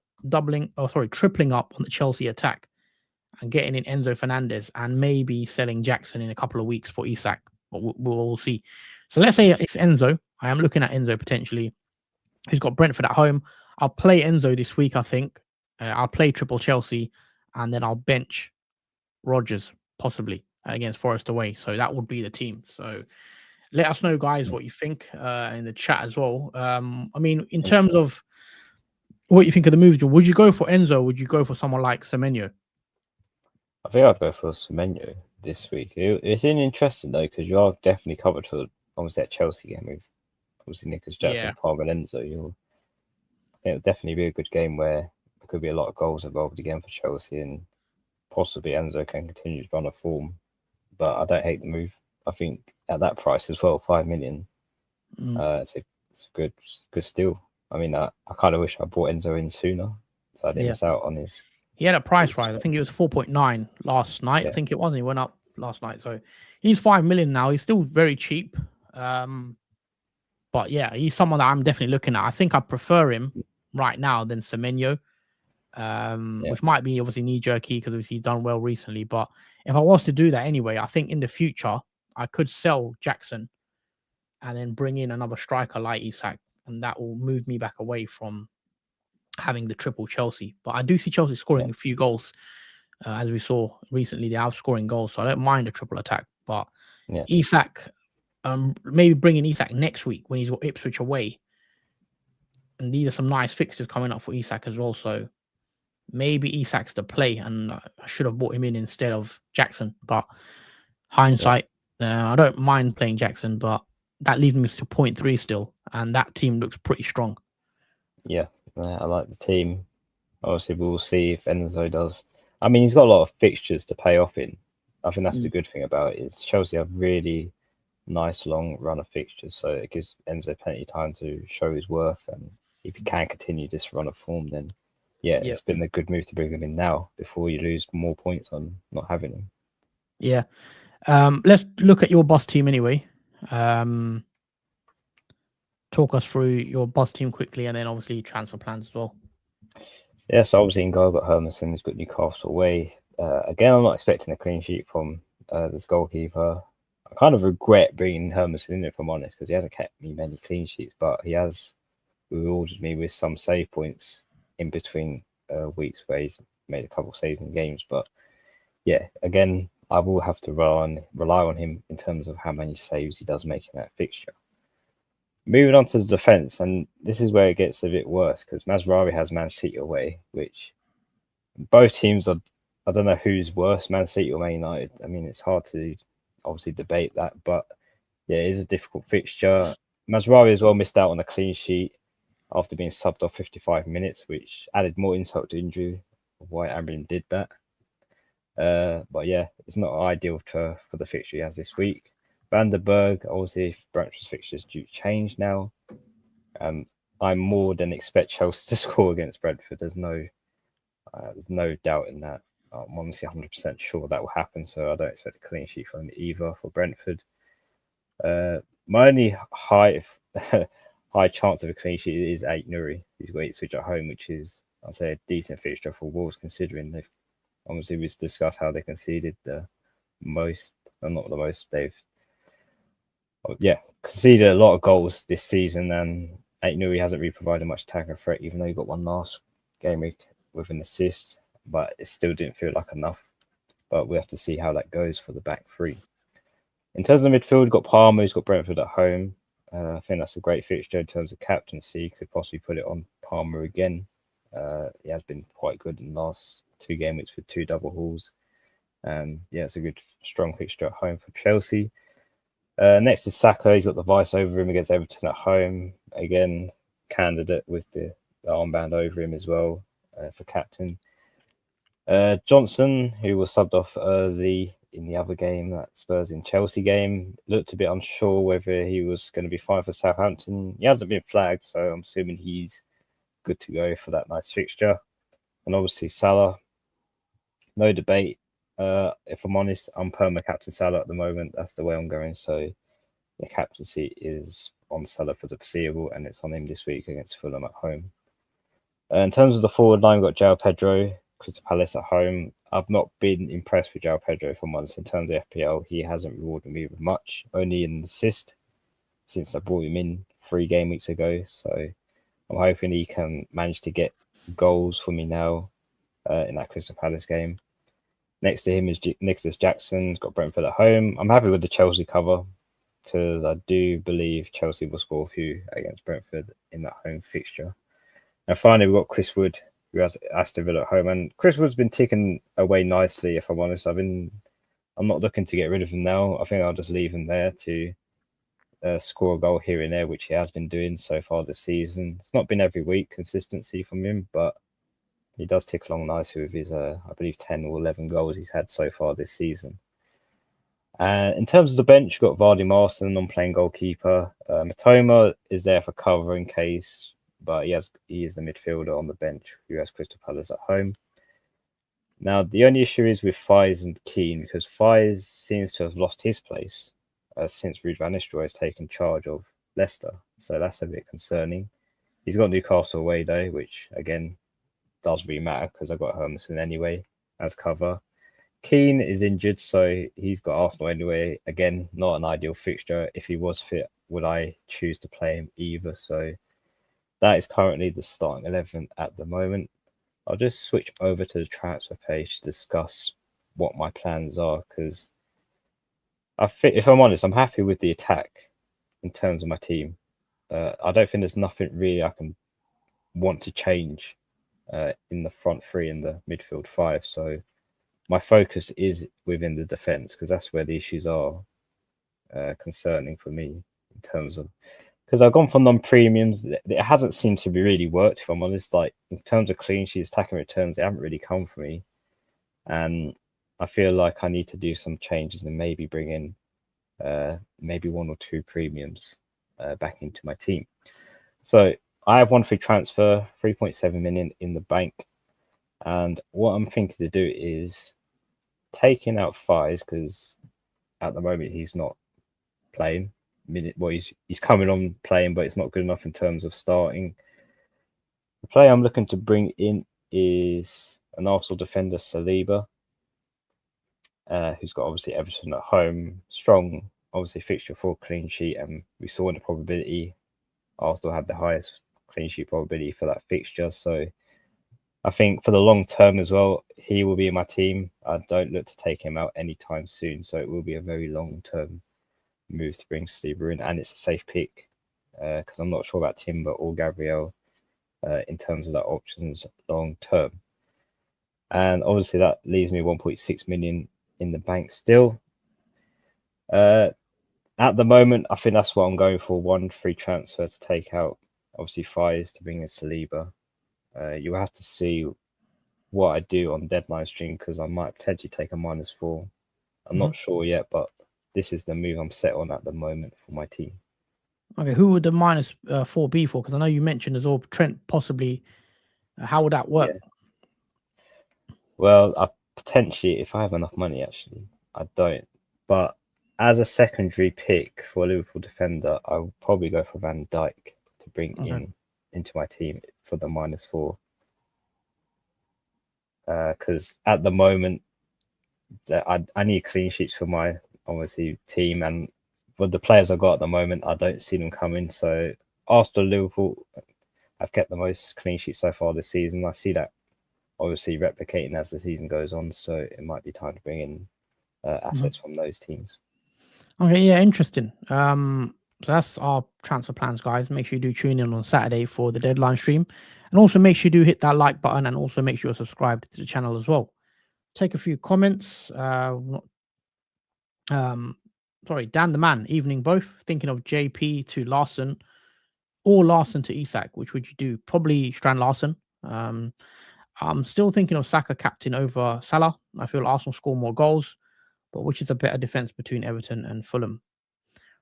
tripling up on the Chelsea attack and getting in Enzo Fernandez and maybe selling Jackson in a couple of weeks for Isak. But we'll see. So let's say it's Enzo. I am looking at Enzo potentially. Who's got Brentford at home. I'll play Enzo this week, I think. I'll play triple Chelsea and then I'll bench Rodgers possibly against Forest away. So that would be the team. So let us know, guys, what you think in the chat as well. I mean, in terms of what you think of the moves, would you go for Enzo? Or would you go for someone like Semenyo? I think I'd go for Semenyo this week. It's interesting though because you are definitely covered for obviously that Chelsea game with obviously Nicholas Jackson, Palmer, and Enzo. It'll definitely be a good game where there could be a lot of goals involved again for Chelsea, and possibly Enzo can continue to run a form. But I don't hate the move. I think at that price as well, 5 million, it's a good steal. I mean, I kind of wish I bought Enzo in sooner, so I didn't miss out on his. He had a price rise. I think it was 4.9 last night. I think it was, and he went up last night. So he's 5 million now. He's still very cheap. But yeah, he's someone that I'm definitely looking at. I think I prefer him right now than Semenyo, which might be obviously knee-jerky because he's done well recently. But if I was to do that anyway, I think in the future, I could sell Jackson and then bring in another striker like Isak, and that will move me back away from having the triple Chelsea. But I do see Chelsea scoring a few goals, as we saw recently. They are scoring goals, so I don't mind a triple attack. But Isak, maybe bringing Isak next week when he's got Ipswich away. And these are some nice fixtures coming up for Isak as well. So maybe Isak's the play, and I should have bought him in instead of Jackson. But hindsight, I don't mind playing Jackson, but that leaves me to 0.3 still, and that team looks pretty strong. Yeah, I like the team. Obviously, we'll see if Enzo does. I mean, he's got a lot of fixtures to pay off in. I think that's the good thing about it is Chelsea have really nice long run of fixtures, so it gives Enzo plenty of time to show his worth. And if he can continue this run of form, then it's been a good move to bring him in now before you lose more points on not having him. Yeah. Let's look at your boss team anyway. Talk us through your boss team quickly, and then obviously transfer plans as well. Yeah, so obviously in goal, got Hermanson, he's got Newcastle away. Again, I'm not expecting a clean sheet from this goalkeeper. I kind of regret bringing Hermanson in, if I'm honest, because he hasn't kept me many clean sheets, but he has rewarded me with some save points in between weeks where he's made a couple of saves in games. But yeah, again, I will have to rely on him in terms of how many saves he does make in that fixture. Moving on to the defence, and this is where it gets a bit worse because Mazraoui has Man City away, which both teams are. I don't know who's worse, Man City or Man United. I mean, it's hard to obviously debate that, but yeah, it is a difficult fixture. Mazraoui as well missed out on a clean sheet after being subbed off 55 minutes, which added more insult to injury of why Amorim did that. But yeah, it's not ideal for the fixture he has this week. Van der Berg, obviously, if Brentford's fixtures do change now. I more than expect Chelsea to score against Brentford. There's no doubt in that. I'm honestly 100% sure that will happen. So I don't expect a clean sheet from either for Brentford. My only high chance of a clean sheet is Nuri. He's got Ipswich at home, which is, I'd say, a decent fixture for Wolves, considering they've obviously we discussed how they conceded the most, and not the most. They've conceded a lot of goals this season, and Nuri hasn't really provided much attacking threat, even though he got one last game week with an assist, but it still didn't feel like enough. But we have to see how that goes for the back three. In terms of midfield, we've got Palmer, who's got Brentford at home. I think that's a great fixture in terms of captaincy. Could possibly put it on Palmer again. He has been quite good in the last 2 game weeks with 2 double hauls. And it's a good, strong fixture at home for Chelsea. Next is Saka. He's got the vice over him against Everton at home. Again, candidate with the armband over him as well for captain. Johnson, who was subbed off early in the other game, that Spurs in Chelsea game, looked a bit unsure whether he was going to be fine for Southampton. He hasn't been flagged, so I'm assuming he's good to go for that nice fixture. And obviously Salah, no debate. If I'm honest, I'm perma captain Salah at the moment. That's the way I'm going. So the captaincy is on Salah for the foreseeable, and it's on him this week against Fulham at home. In terms of the forward line, we've got João Pedro, Crystal Palace at home. I've not been impressed with João Pedro for months in terms of FPL. He hasn't rewarded me with much, only an assist since I brought him in 3 game weeks ago. So I'm hoping he can manage to get goals for me now in that Crystal Palace game. Next to him is Nicholas Jackson. He's got Brentford at home. I'm happy with the Chelsea cover because I do believe Chelsea will score a few against Brentford in that home fixture. And finally, we've got Chris Wood, who has Aston Villa at home. And Chris Wood's been ticking away nicely, if I'm honest. I'm not looking to get rid of him now. I think I'll just leave him there to score a goal here and there, which he has been doing so far this season. It's not been every week consistency from him, but he does tick along nicely with his, I believe, 10 or 11 goals he's had so far this season. In terms of the bench, you've got Vardy Marston, non-playing goalkeeper. Matoma is there for cover in case, but he is the midfielder on the bench who has Crystal Palace at home. Now, the only issue is with Fies and Keane, because Fies seems to have lost his place since Ruud van Nistelrooy has taken charge of Leicester. So that's a bit concerning. He's got Newcastle away, though, which, again, does really matter because I've got Hermanson anyway as cover. Keane is injured, so he's got Arsenal anyway. Again, not an ideal fixture. If he was fit, would I choose to play him either? So that is currently the starting 11 at the moment. I'll just switch over to the transfer page to discuss what my plans are because if I'm honest, I'm happy with the attack in terms of my team. I don't think there's nothing really I can want to change in the front 3 and the midfield 5. So my focus is within the defence because that's where the issues are concerning for me in terms of because I've gone for non-premiums. It hasn't seemed to be really worked, if I'm honest. Like in terms of clean sheets, attacking returns, they haven't really come for me. And I feel like I need to do some changes and maybe bring in maybe 1 or 2 premiums back into my team. So I have one free transfer, 3.7 million in the bank. And what I'm thinking to do is taking out Fies because at the moment he's not playing. Well, he's coming on playing, but it's not good enough in terms of starting. The player I'm looking to bring in is an Arsenal defender, Saliba, who's got obviously Everton at home. Strong, obviously, fixture for clean sheet, and we saw in the probability Arsenal had the highest clean sheet probability for that fixture. So I think for the long term as well, he will be in my team. I don't look to take him out anytime soon, so it will be a very long term move to bring Saliba in, and it's a safe pick because I'm not sure about Timber or Gabriel in terms of that options long term. And obviously that leaves me 1.6 million in the bank still. At the moment, I think that's what I'm going for. 1 free transfer to take out, obviously, Fies to bring in Saliba. You'll have to see what I do on deadline stream because I might potentially take a -4. I'm not sure yet, but this is the move I'm set on at the moment for my team. Okay, who would the minus 4 be for? Because I know you mentioned as well Trent possibly. How would that work? Yeah. Well, I potentially, if I have enough money, actually, I don't. But as a secondary pick for a Liverpool defender, I would probably go for Van Dijk to bring Okay. into my team for the -4. Because at the moment, I need clean sheets for my obviously team, and with the players I got at the moment, I don't see them coming. So Arsenal, Liverpool, I've kept the most clean sheets so far this season. I see that obviously replicating as the season goes on. So it might be time to bring in assets from those teams. Okay, yeah, interesting. So that's our transfer plans, guys. Make sure you do tune in on Saturday for the deadline stream, and also make sure you do hit that like button, and also make sure you're subscribed to the channel as well. Take a few comments. Sorry, Dan the man. Evening both. Thinking of JP to Larson, or Larson to Isak. Which would you do? Probably Strand Larson. I'm still thinking of Saka captain over Salah. I feel Arsenal score more goals, but which is a better defense between Everton and Fulham?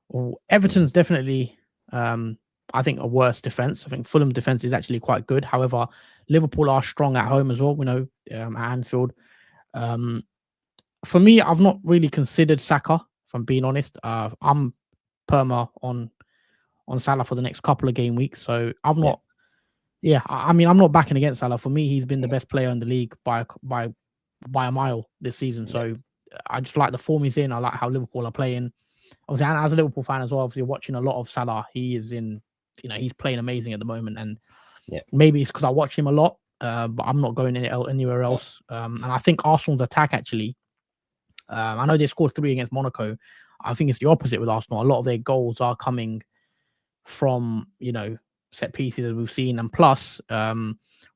Well, Everton's definitely, I think, a worse defense. I think Fulham defense is actually quite good. However, Liverpool are strong at home as well. We know at Anfield. Um, for me, I've not really considered Saka. If I'm being honest, I'm perma on Salah for the next couple of game weeks. So I've Yeah. not. Yeah, I mean, I'm not backing against Salah. For me, he's been the best player in the league by a mile this season. So I just like the form he's in. I like how Liverpool are playing. Obviously, and as a Liverpool fan as well, obviously watching a lot of Salah, he is in, he's playing amazing at the moment. And maybe it's because I watch him a lot, but I'm not going anywhere else. And I think Arsenal's attack actually, I know they scored 3 against Monaco. I think it's the opposite with Arsenal. A lot of their goals are coming from, set pieces as we've seen. And plus,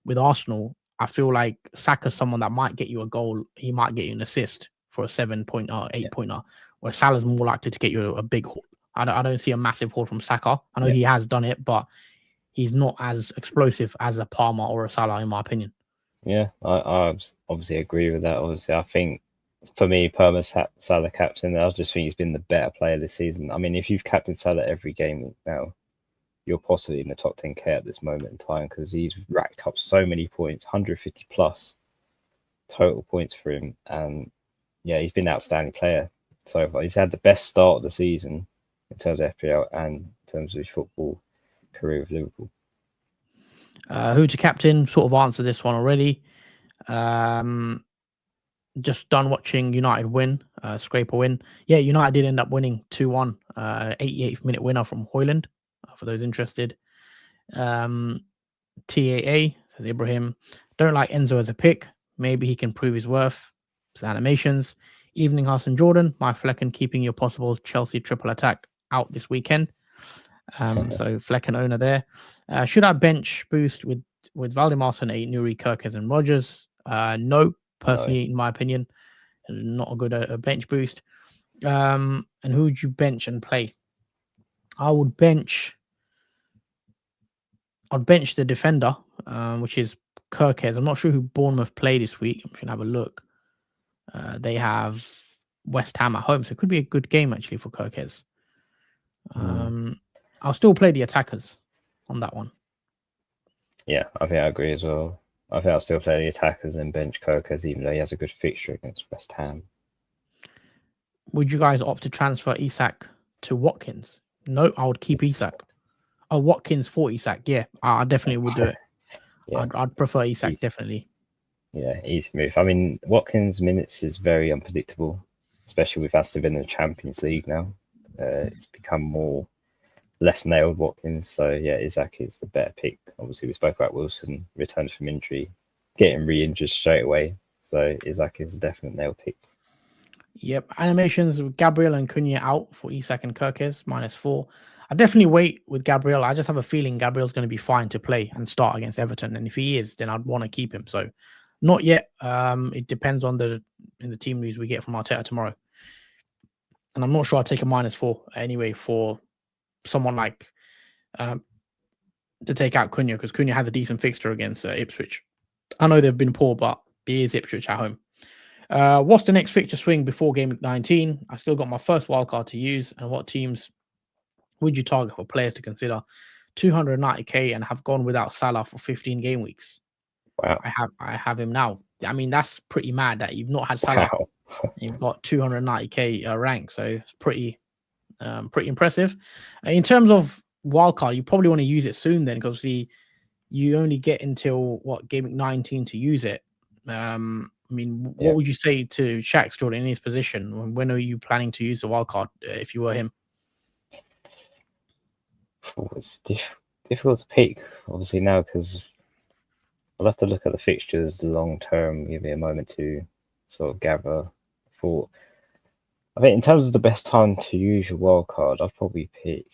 with Arsenal, I feel like Saka's someone that might get you a goal. He might get you an assist for a 7-pointer, 8-pointer, where Salah's more likely to get you a big haul. I don't see a massive haul from Saka. I know he has done it, but he's not as explosive as a Palmer or a Salah, in my opinion. Yeah, I obviously agree with that. Obviously, I think for me, Perma Salah captain, I just think he's been the better player this season. I mean, if you've captained Salah every game now, you're possibly in the top 10k at this moment in time because he's racked up so many points, 150 plus total points for him. And yeah, he's been an outstanding player so far. He's had the best start of the season in terms of FPL and in terms of his football career with Liverpool. Who to captain? Sort of answered this one already. Just done watching United win, scrape a win. Yeah, United did end up winning 2-1, 88th minute winner from Hoyland, for those interested. TAA, says Ibrahim. Don't like Enzo as a pick. Maybe he can prove his worth. His animations. Evening Hassan Jordan, my Flecken keeping your possible Chelsea triple attack out this weekend. So Flecken owner there. Should I bench boost with Valdemarson, Nuri, Kirkes, and Rogers? No, personally, in my opinion, not a good bench boost. And who would you bench and play? I'd bench the defender, which is Kirkes. I'm not sure who Bournemouth play this week. I'm going to have a look. They have West Ham at home, so it could be a good game actually for Kirkes. I'll still play the attackers on that one. Yeah, I think I agree as well. I think I'll still play the attackers and bench Kirkes, even though he has a good fixture against West Ham. Would you guys opt to transfer Isak to Watkins? No, I would keep Isak. Oh, Watkins for Isak. Yeah, I definitely would do it. Yeah. I'd prefer Isak, definitely. Yeah, easy move. I mean, Watkins' minutes is very unpredictable, especially with Aston Villa in the Champions League now. It's become less nailed Watkins. So yeah, Isak is the better pick. Obviously, we spoke about Wilson returns from injury, getting re-injured straight away. So Isak is a definite nail pick. Yep. Animations with Gabriel and Cunha out for Isak and Kirkes, -4. I definitely wait with Gabriel. I just have a feeling Gabriel's going to be fine to play and start against Everton. And if he is, then I'd want to keep him. So not yet. It depends on the team news we get from Arteta tomorrow. And I'm not sure I'll take a -4 anyway for someone like to take out Cunha, because Cunha had a decent fixture against Ipswich. I know they've been poor, but it is Ipswich at home. What's the next fixture swing before Game Week 19? I still got my first wildcard to use, and what teams would you target for players to consider 290k and have gone without Salah for 15 game weeks? Wow. I have him now. I mean, that's pretty mad that you've not had Salah. Wow. You've got 290k rank, so it's pretty impressive. In terms of wildcard, you probably want to use it soon then, because you only get until Gameweek 19 to use it. I mean, what would you say to Shaq's Jordan in his position? When are you planning to use the wildcard if you were him? It's difficult to pick, obviously, now, because I'll have to look at the fixtures long term, give me a moment to sort of gather thought. I think in terms of the best time to use your wildcard, I'd probably pick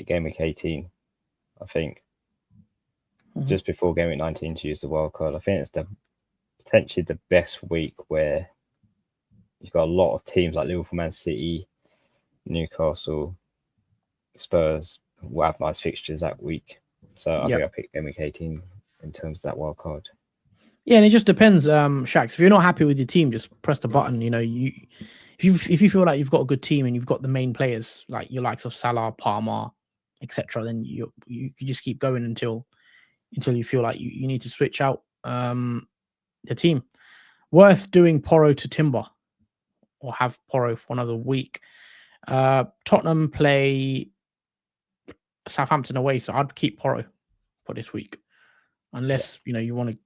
Gameweek 18, I think. Just before Gameweek 19 to use the wildcard. I think it's potentially the best week where you've got a lot of teams like Liverpool, Man City, Newcastle, Spurs will have nice fixtures that week. So I think I'll pick Gameweek 18 in terms of that wildcard. Yeah, and it just depends, Shax. If you're not happy with your team, just press the button. You know, if you feel like you've got a good team and you've got the main players like your likes of Salah, Palmer, etc., then you can just keep going until you feel like you need to switch out the team. Worth doing Porro to Timber or have Porro for another week. Tottenham play Southampton away, so I'd keep Porro for this week, unless you want to.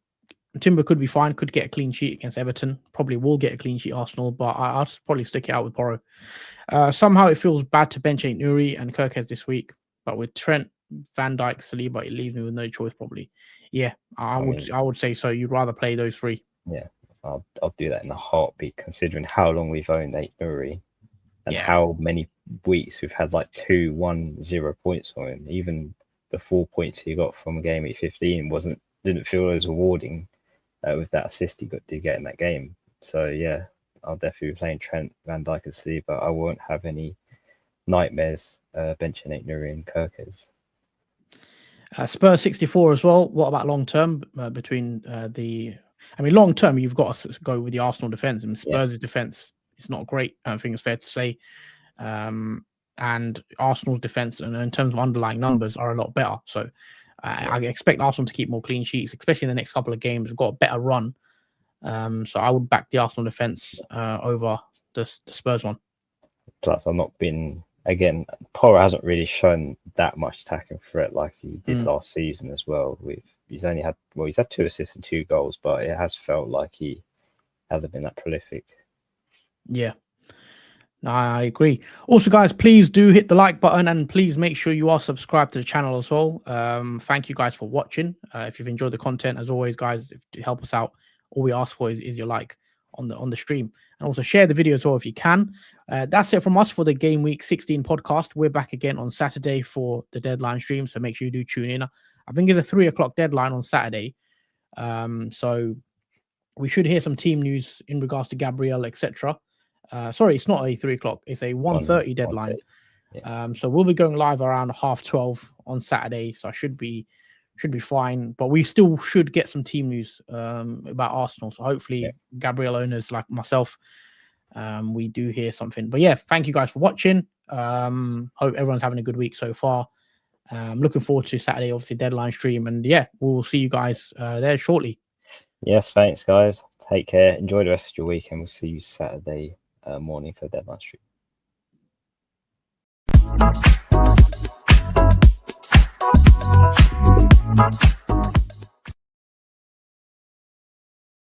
Timber could be fine, could get a clean sheet against Everton, probably will get a clean sheet Arsenal, but I'll probably stick it out with Porro. Somehow it feels bad to bench Nuri and Kirkes this week, but with Trent, Van Dijk, Saliba, it leaves me with no choice probably. Yeah, I would say so. You'd rather play those three. Yeah, I'll do that in a heartbeat, considering how long we've owned Nuri and how many weeks we've had like 2-1-0 points on him. Even the 4 points he got from game week 15 didn't feel as rewarding with that assist he did get in that game. So yeah, I'll definitely be playing Trent, Van Dijk, and Saliba, but I won't have any nightmares benching Nuri and Kirkes. Spurs 64 as well. What about long term between long term, you've got to go with the Arsenal defense. And Spurs' defense is not great. I think it's fair to say. And Arsenal's defense, and in terms of underlying numbers, are a lot better. So I expect Arsenal to keep more clean sheets, especially in the next couple of games. We've got a better run. So I would back the Arsenal defense over the Spurs one. Plus, I've not been. Again, Porro hasn't really shown that much attacking threat like he did last season as well. He's had 2 assists and 2 goals, but it has felt like he hasn't been that prolific. Yeah. No, I agree. Also, guys, please do hit the like button and please make sure you are subscribed to the channel as well. Thank you guys for watching. If you've enjoyed the content, as always, guys, to help us out, all we ask for is your like on the stream, and also share the video as well if you can. That's it from us for the Game Week 16 podcast. We're back again on Saturday for the deadline stream, so make sure you do tune in. I think it's a 3 o'clock deadline on Saturday, so we should hear some team news in regards to Gabriel, etc. Sorry, it's not a 3 o'clock, it's a 1:30 deadline. So we'll be going live around 12:30 on Saturday, so I should be fine, but we still should get some team news about Arsenal. So hopefully Gabriel owners like myself, we do hear something. But yeah, thank you guys for watching. Hope everyone's having a good week so far. Looking forward to Saturday, obviously deadline stream, and yeah, we'll see you guys there shortly. Yes, thanks guys. Take care. Enjoy the rest of your week, and we'll see you Saturday morning for the deadline stream.